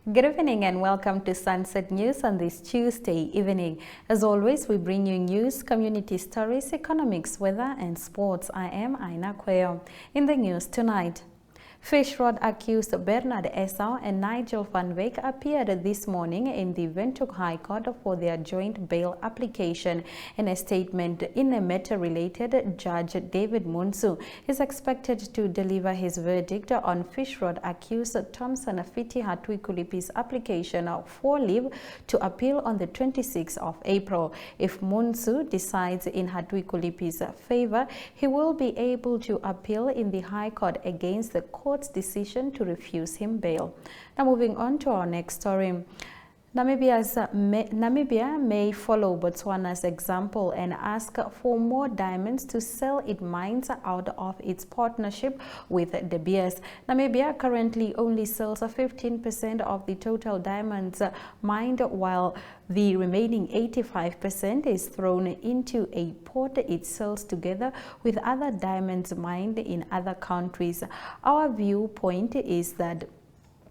Good evening and welcome to Sunset News on this Tuesday evening. As always, we bring you news, community stories, economics, weather and sports. I am Aina Kweo. In the news tonight, Fish Rod accused Bernard Esau and Nigel van Wyk appeared this morning in the Windhoek High Court for their joint bail application. In a statement in a matter related, Judge David Munsu is expected to deliver his verdict on Fish Rod accused Thompson Fiti Hatuikulipi's application for leave to appeal on the 26th of April. If Munsu decides in Hatuikulipi's favor, he will be able to appeal in the High Court against the court's decision to refuse him bail. Now moving on to our next story. Namibia may follow Botswana's example and ask for more diamonds to sell its mines out of its partnership with De Beers. Namibia currently only sells 15% of the total diamonds mined, while the remaining 85% is thrown into a port it sells together with other diamonds mined in other countries. Our viewpoint is that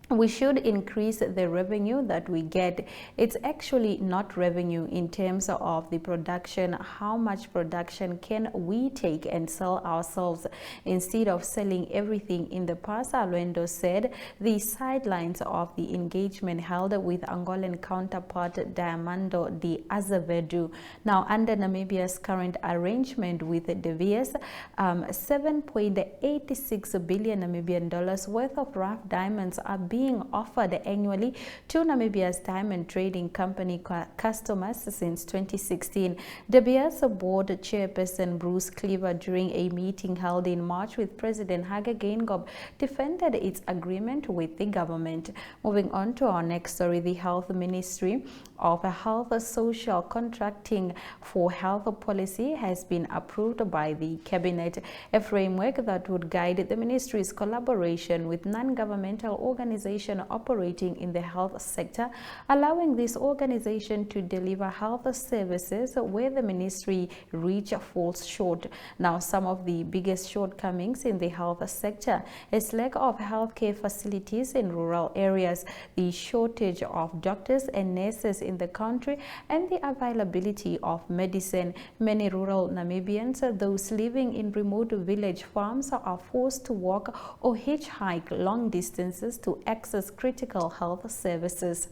we should increase the revenue that we get. It's actually not revenue in terms of the production. How much production can we take and sell ourselves instead of selling everything? In the past, Alwendo said the sidelines of the engagement held with Angolan counterpart Diamando de Azevedo. Now, under Namibia's current arrangement with De Beers, 7.86 billion Namibian dollars worth of rough diamonds are being offered annually to Namibia's diamond trading company customers since 2016. De Beers board chairperson Bruce Cleaver, during a meeting held in March with President Hage Geingob, defended its agreement with the government. Moving on to our next story, the Health Ministry of Health Social Contracting for Health Policy has been approved by the Cabinet, a framework that would guide the ministry's collaboration with non-governmental organizations operating in the health sector, allowing this organization to deliver health services where the ministry reach falls short. Now, some of the biggest shortcomings in the health sector is lack of healthcare facilities in rural areas, the shortage of doctors and nurses in the country, and the availability of medicine. Many rural Namibians, those living in remote village farms, are forced to walk or hitchhike long distances to access critical health services.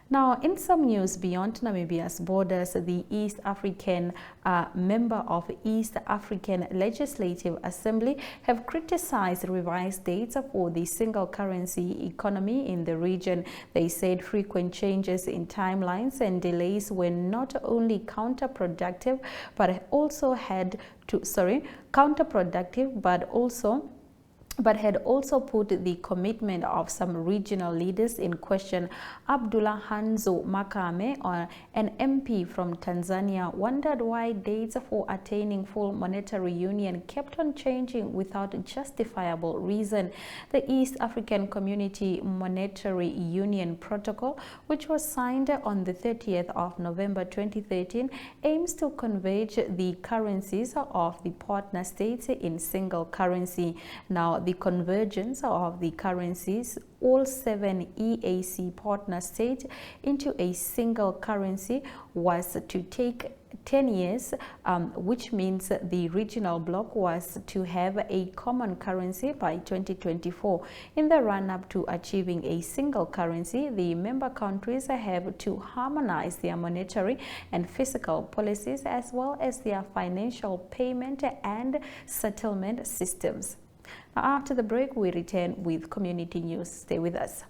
Now, in some news beyond Namibia's borders, the East African member of East African Legislative Assembly have criticized revised dates for the single currency economy in the region. They said frequent changes in timelines and delays were not only counterproductive, but had also put the commitment of some regional leaders in question. Abdullah Hanzo Makame, an MP from Tanzania, wondered why dates for attaining full monetary union kept on changing without justifiable reason. The East African Community Monetary Union Protocol, which was signed on the 30th of November 2013, aims to converge the currencies of the partner states in single currency. Now, the convergence of the currencies, all 7 EAC partner states, into a single currency was to take 10 years, which means the regional bloc was to have a common currency by 2024. In the run-up to achieving a single currency, the member countries have to harmonize their monetary and fiscal policies as well as their financial payment and settlement systems. Now, after the break, we return with community news. Stay with us.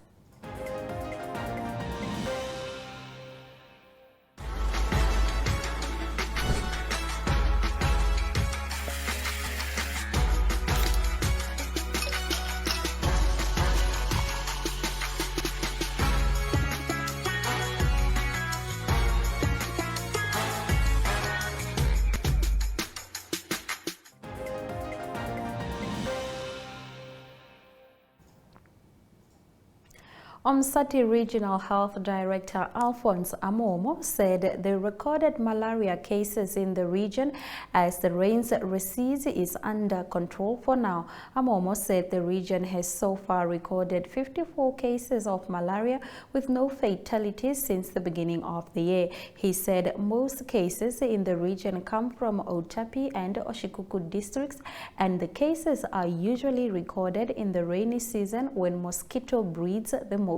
Msati Regional Health Director Alphonse Amomo said the recorded malaria cases in the region as the rains recede is under control for now. Amomo said the region has so far recorded 54 cases of malaria with no fatalities since the beginning of the year. He said most cases in the region come from Oneuptwo and Oshikuku districts, and the cases are usually recorded in the rainy season when mosquito breeds the most.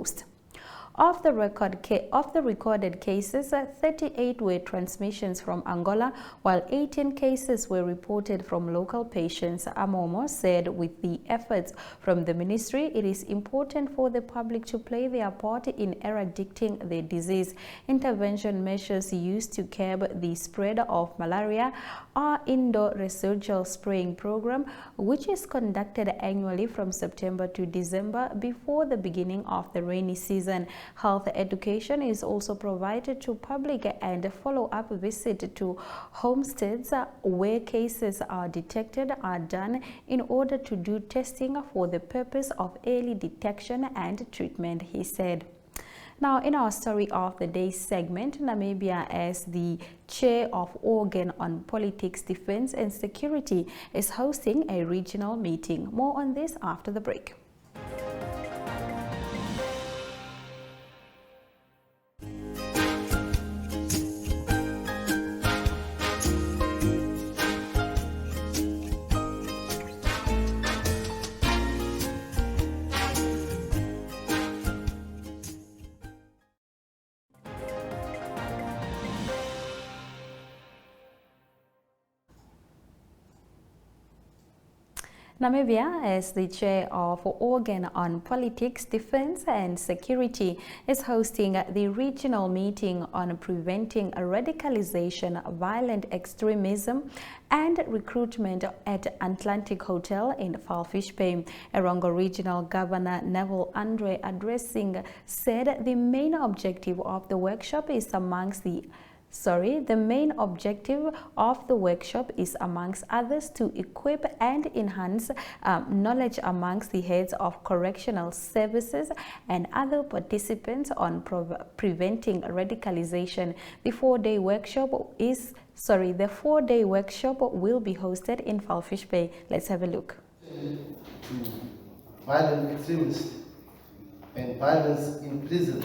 Of the recorded cases, 38 were transmissions from Angola, while 18 cases were reported from local patients. Amomo said with the efforts from the ministry, it is important for the public to play their part in eradicating the disease. Intervention measures used to curb the spread of malaria are indoor residual spraying program, which is conducted annually from September to December before the beginning of the rainy season. Health education is also provided to public, and follow-up visit to homesteads where cases are detected are done in order to do testing for the purpose of early detection and treatment, he said. Now, in our story of the day segment, Namibia, as the chair of Organ on Politics, Defense and Security, is hosting a regional meeting. More on this after the break. Namibia, as the chair of Organ on Politics, Defense and Security, is hosting the regional meeting on preventing radicalization, violent extremism and recruitment at Atlantic Hotel in Falfish Bay. Erongo Regional Governor Neville Andre addressing said the main objective of the workshop is the main objective of the workshop is, amongst others, to equip and enhance knowledge amongst the heads of correctional services and other participants on preventing radicalization. The four-day workshop will be hosted in Falfish Bay. Let's have a look. Violent extremists and violence in prison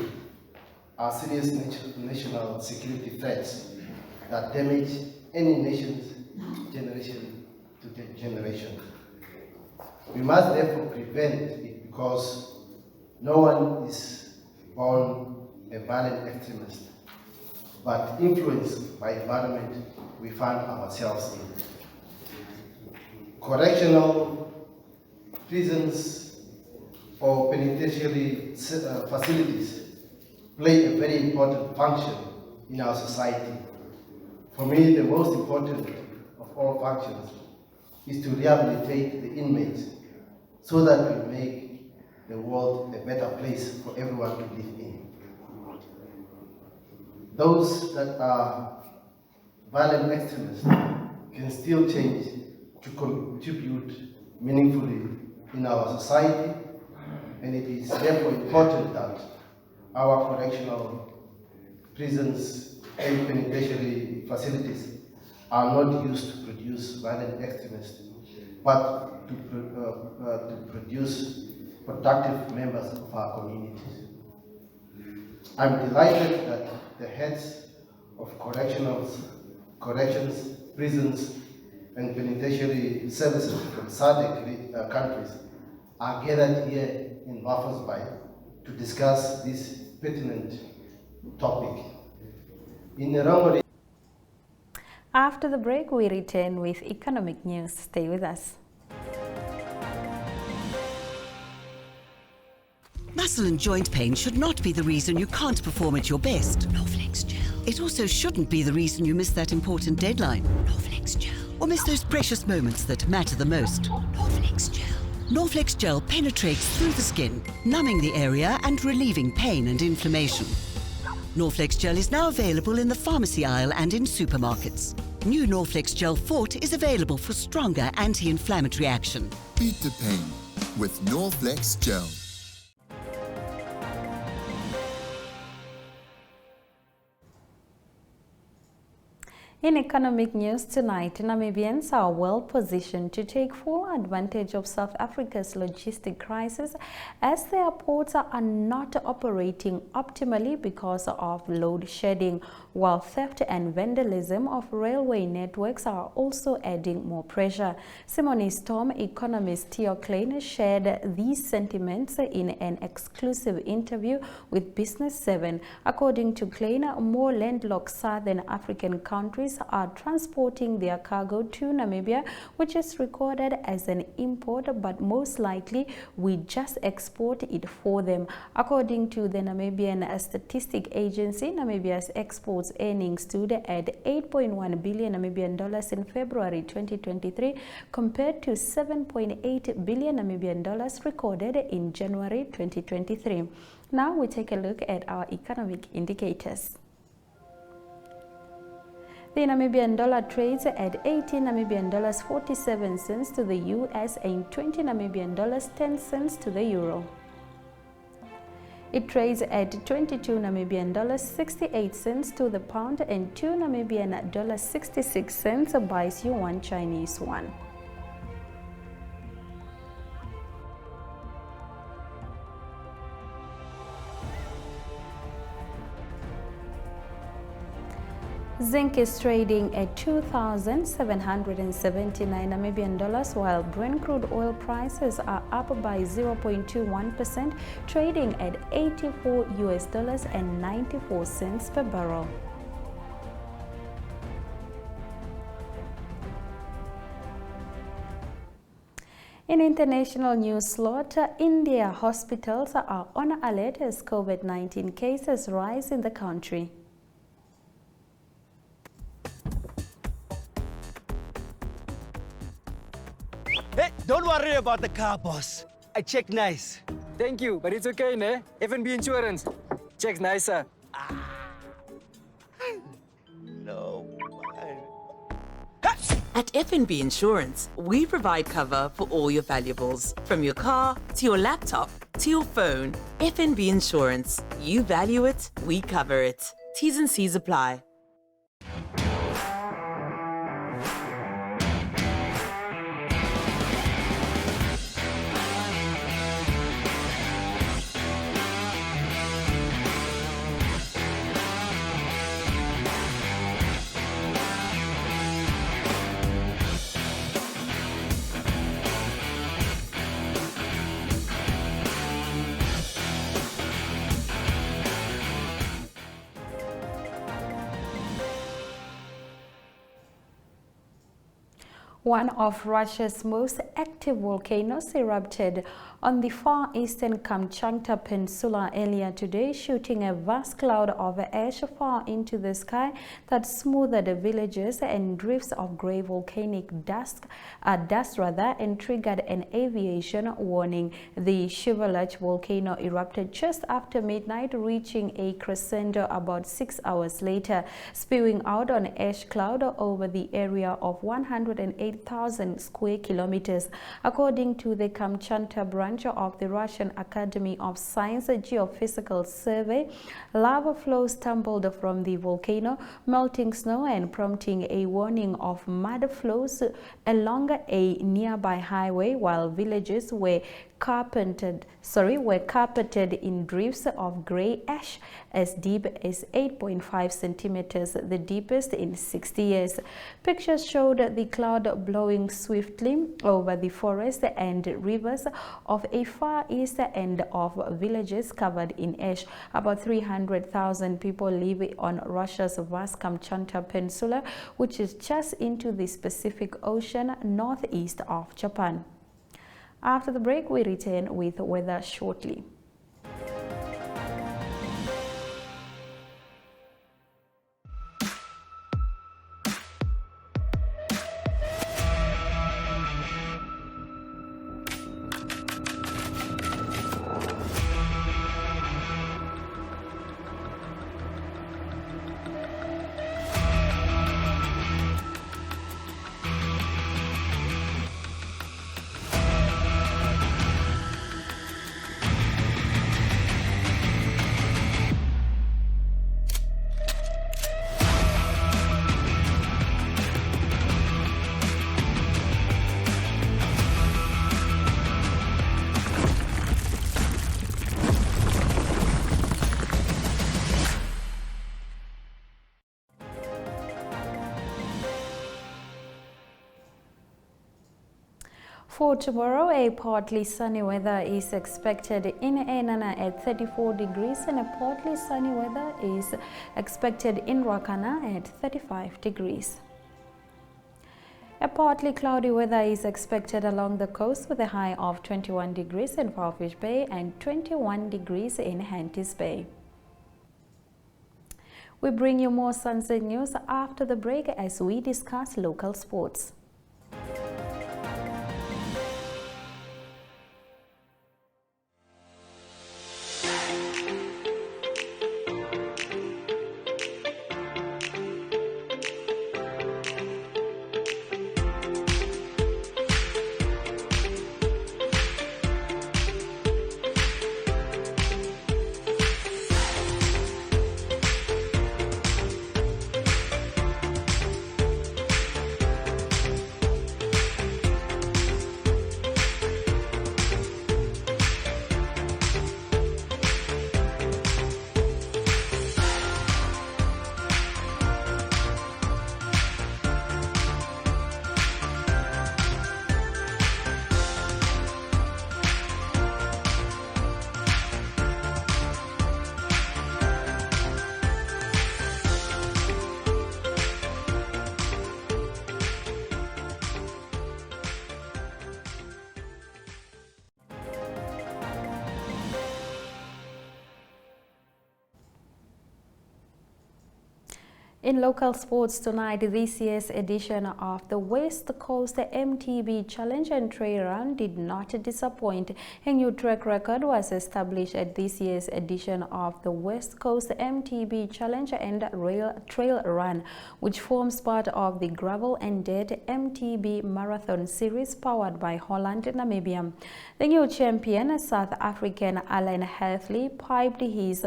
are serious national security threats that damage any nation's generation to generation. We must therefore prevent it, because no one is born a violent extremist, but influenced by the environment we find ourselves in. Correctional prisons or penitentiary facilities play a very important function in our society. For me, the most important of all functions is to rehabilitate the inmates so that we make the world a better place for everyone to live in. Those that are violent extremists can still change to contribute meaningfully in our society, and it is therefore important that our correctional prisons and penitentiary facilities are not used to produce violent extremists, but to produce productive members of our communities. I'm delighted that the heads of corrections, prisons, and penitentiary services from SADC countries are gathered here in Walvis Bay to discuss this pertinent topic. After the break, we return with economic news. Stay with us. Muscle and joint pain should not be the reason you can't perform at your best. Norflex Gel. It also shouldn't be the reason you miss that important deadline. Norflex Gel. Or miss those precious moments that matter the most. Norflex Gel. Norflex Gel penetrates through the skin, numbing the area and relieving pain and inflammation. Norflex Gel is now available in the pharmacy aisle and in supermarkets. New Norflex Gel Forte is available for stronger anti-inflammatory action. Beat the pain with Norflex Gel. In economic news tonight, Namibians are well positioned to take full advantage of South Africa's logistic crisis as their ports are not operating optimally because of load shedding, while theft and vandalism of railway networks are also adding more pressure. Simone Storm economist Theo Klein shared these sentiments in an exclusive interview with Business 7. According to Klein, more landlocked southern African countries are transporting their cargo to Namibia, which is recorded as an import, but most likely we just export it for them. According to the Namibian Statistic Agency, Namibia's exports earnings stood at 8.1 billion Namibian dollars in February 2023 compared to 7.8 billion Namibian dollars recorded in January 2023. Now we take a look at our economic indicators. The Namibian dollar trades at 18 Namibian dollars 47 cents to the US and 20 Namibian dollars 10 cents to the euro. It trades at 22 Namibian dollars 68 cents to the pound and 2 Namibian dollars 66 cents buys you one Chinese yuan. Zinc is trading at 2,779 Namibian dollars, while Brent crude oil prices are up by 0.21%, trading at $84.94 per barrel. In international news slot, India hospitals are on alert as COVID-19 cases rise in the country. Hey, don't worry about the car, boss. I checked nice. Thank you, but it's okay, ne? F&B Insurance. Checks nicer. No. At F&B Insurance, we provide cover for all your valuables, from your car to your laptop to your phone. F&B Insurance. You value it, we cover it. T's and C's apply. One of Russia's most active volcanoes erupted on the far eastern Kamchatka Peninsula earlier today, shooting a vast cloud of ash far into the sky that smoothed the villages and drifts of grey volcanic dust and triggered an aviation warning. The Shivalach volcano erupted just after midnight, reaching a crescendo about 6 hours later, spewing out an ash cloud over the area of 108,000 square kilometers. According to the Kamchatka branch of the Russian Academy of Science Geophysical Survey, lava flows tumbled from the volcano, melting snow and prompting a warning of mud flows along a nearby highway, while villages were carpeted in drifts of grey ash as deep as 8.5 centimeters, the deepest in 60 years. Pictures showed the cloud blowing swiftly over the forest and rivers of a far east end of villages covered in ash. About 300,000 people live on Russia's vast Kamchatka Peninsula, which is just into the Pacific Ocean northeast of Japan. After the break, we return with weather shortly. For tomorrow, a partly sunny weather is expected in Enana at 34 degrees and a partly sunny weather is expected in Rakana at 35 degrees. A partly cloudy weather is expected along the coast with a high of 21 degrees in Farfish Bay and 21 degrees in Hentis Bay. We bring you more sunset news after the break as we discuss local sports. In local sports tonight, this year's edition of the West Coast MTB Challenge and Trail Run did not disappoint. A new track record was established at this year's edition of the West Coast MTB Challenge and Trail Run, which forms part of the Gravel and Dirt MTB Marathon Series powered by Holland, Namibia. The new champion, South African Alan Halfley, piped his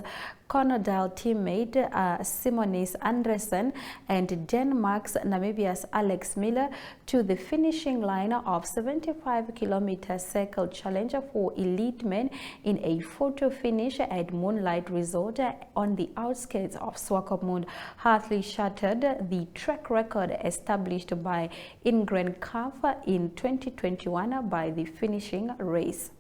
Conodal teammate Simonis Andresen and Denmark's Namibia's Alex Miller to the finishing line of 75-kilometer circle challenge for elite men in a photo finish at Moonlight Resort on the outskirts of Swakopmund. Hartley shattered the track record established by Ingrid Kaff in 2021 by the finishing race.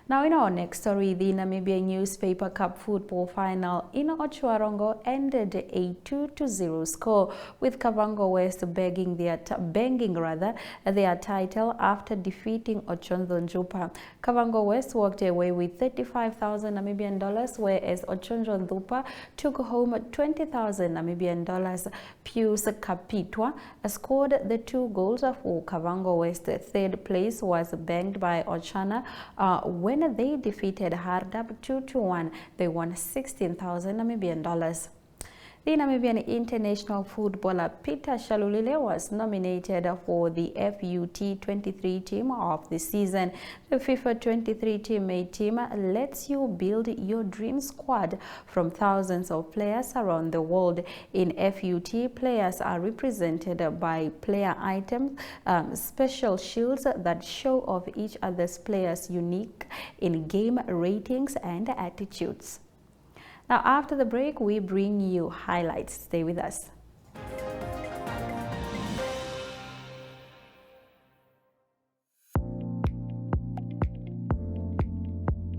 Now in our next story, the Namibia Newspaper Cup football final in Otjowarongo ended a 2-0 score, with Kavango West banging their title after defeating Ochonzo Njupa. Kavango West walked away with 35,000 Namibian dollars, whereas Ochonzo Njupa took home 20,000 Namibian dollars. Pius Kapitwa scored the 2 goals for Kavango West. Third place was banked by Ochana when they defeated Hardap 2-1. They won 16,000 Namibian dollars. The Namibian international footballer Peter Shalulile was nominated for the FUT 23 team of the season. The FIFA 23 teammate team lets you build your dream squad from thousands of players around the world. In FUT, players are represented by player items, special shields that show off each other's players' unique in-game ratings and attitudes. Now, after the break, we bring you highlights. Stay with us.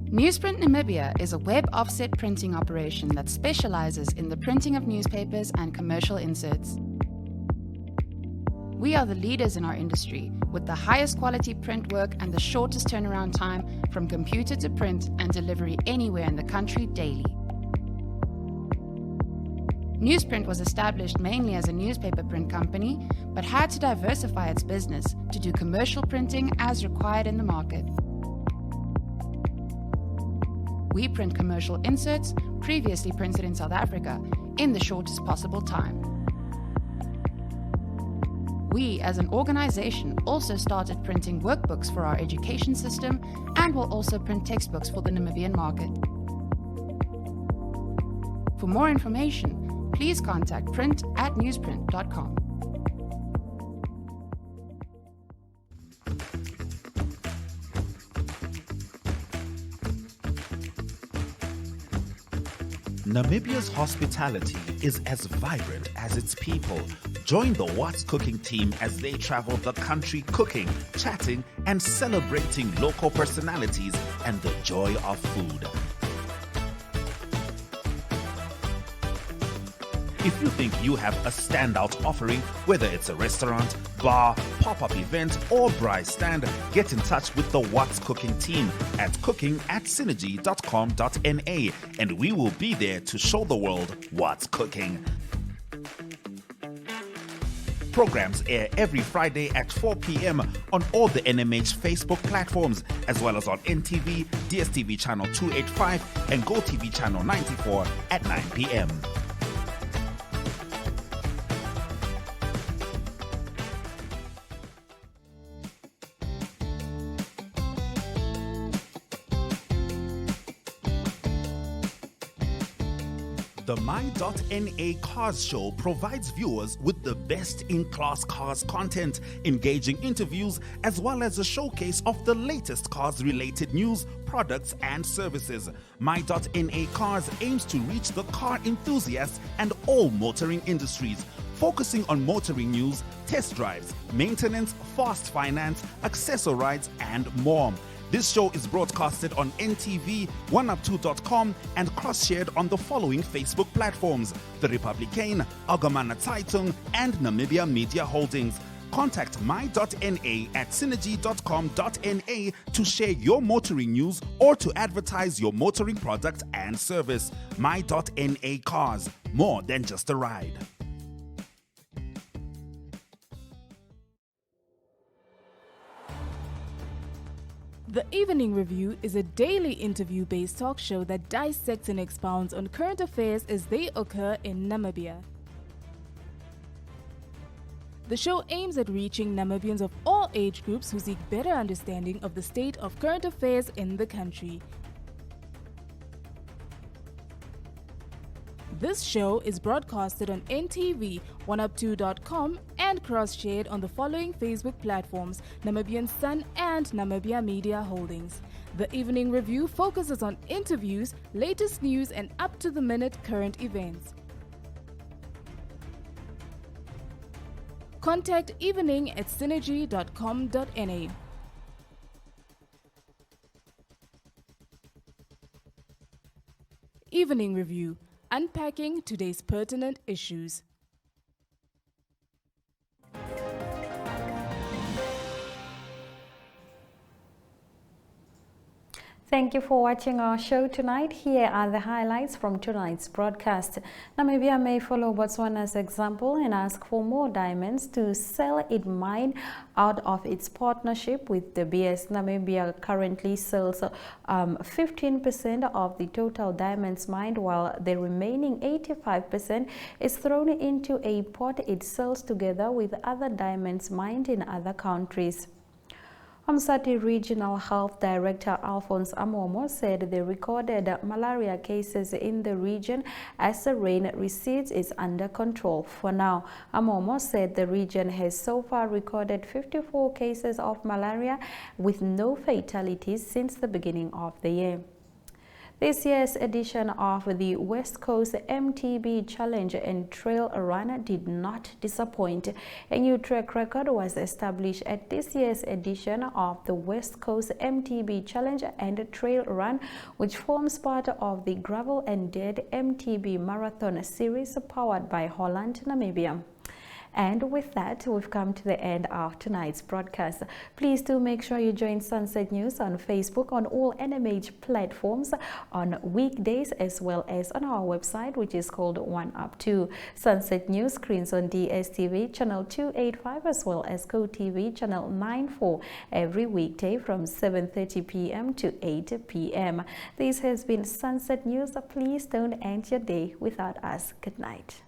Newsprint Namibia is a web offset printing operation that specializes in the printing of newspapers and commercial inserts. We are the leaders in our industry, with the highest quality print work and the shortest turnaround time from computer to print and delivery anywhere in the country daily. Newsprint was established mainly as a newspaper print company, but had to diversify its business to do commercial printing as required in the market. We print commercial inserts previously printed in South Africa in the shortest possible time. We, as an organization, also started printing workbooks for our education system and will also print textbooks for the Namibian market. For more information, please contact print@newsprint.com. Namibia's hospitality is as vibrant as its people. Join the What's Cooking team as they travel the country cooking, chatting, and celebrating local personalities and the joy of food. If you think you have a standout offering, whether it's a restaurant, bar, pop-up event, or braai stand, get in touch with the What's Cooking team at cooking@synergy.com.na and we will be there to show the world what's cooking. Programs air every Friday at 4 p.m. on all the NMH Facebook platforms, as well as on NTV, DSTV channel 285, and GoTV channel 94 at 9 p.m. The My.NA Cars Show provides viewers with the best-in-class cars content, engaging interviews, as well as a showcase of the latest cars-related news, products, and services. My.NA Cars aims to reach the car enthusiasts and all motoring industries, focusing on motoring news, test drives, maintenance, fast finance, accessorides, and more. This show is broadcasted on NTV, Oneuptwo.com, and cross-shared on the following Facebook platforms: The Republican, Agamana Zeitung, and Namibia Media Holdings. Contact My.NA at synergy.com.na to share your motoring news or to advertise your motoring product and service. My.NA Cars, more than just a ride. The Evening Review is a daily interview-based talk show that dissects and expounds on current affairs as they occur in Namibia. The show aims at reaching Namibians of all age groups who seek better understanding of the state of current affairs in the country. This show is broadcasted on NTV, Oneuptwo.com, and cross-shared on the following Facebook platforms: Namibian Sun and Namibia Media Holdings. The Evening Review focuses on interviews, latest news, and up-to-the-minute current events. Contact Evening at synergy.com.na. Evening Review, unpacking today's pertinent issues. Thank you for watching our show tonight. Here are the highlights from tonight's broadcast. Namibia may follow Botswana's example and ask for more diamonds to sell its mine out of its partnership with De Beers. Namibia currently sells 15% of the total diamonds mined, while the remaining 85% is thrown into a pot it sells together with other diamonds mined in other countries. Umsati Regional Health Director Alphonse Amomo said the recorded malaria cases in the region as the rain recedes is under control for now. Amomo said the region has so far recorded 54 cases of malaria with no fatalities since the beginning of the year. This year's edition of the West Coast MTB Challenge and Trail Run did not disappoint. A new track record was established at this year's edition of the West Coast MTB Challenge and Trail Run, which forms part of the Gravel and Dead MTB Marathon series powered by Holland, Namibia. And with that, we've come to the end of tonight's broadcast. Please do make sure you join Sunset News on Facebook, on all NMH platforms, on weekdays, as well as on our website, which is called Oneuptwo. Sunset News screens on DSTV channel 285 as well as GoTV channel 94 every weekday from 7:30 p.m. to 8 p.m. This has been Sunset News. Please don't end your day without us. Good night.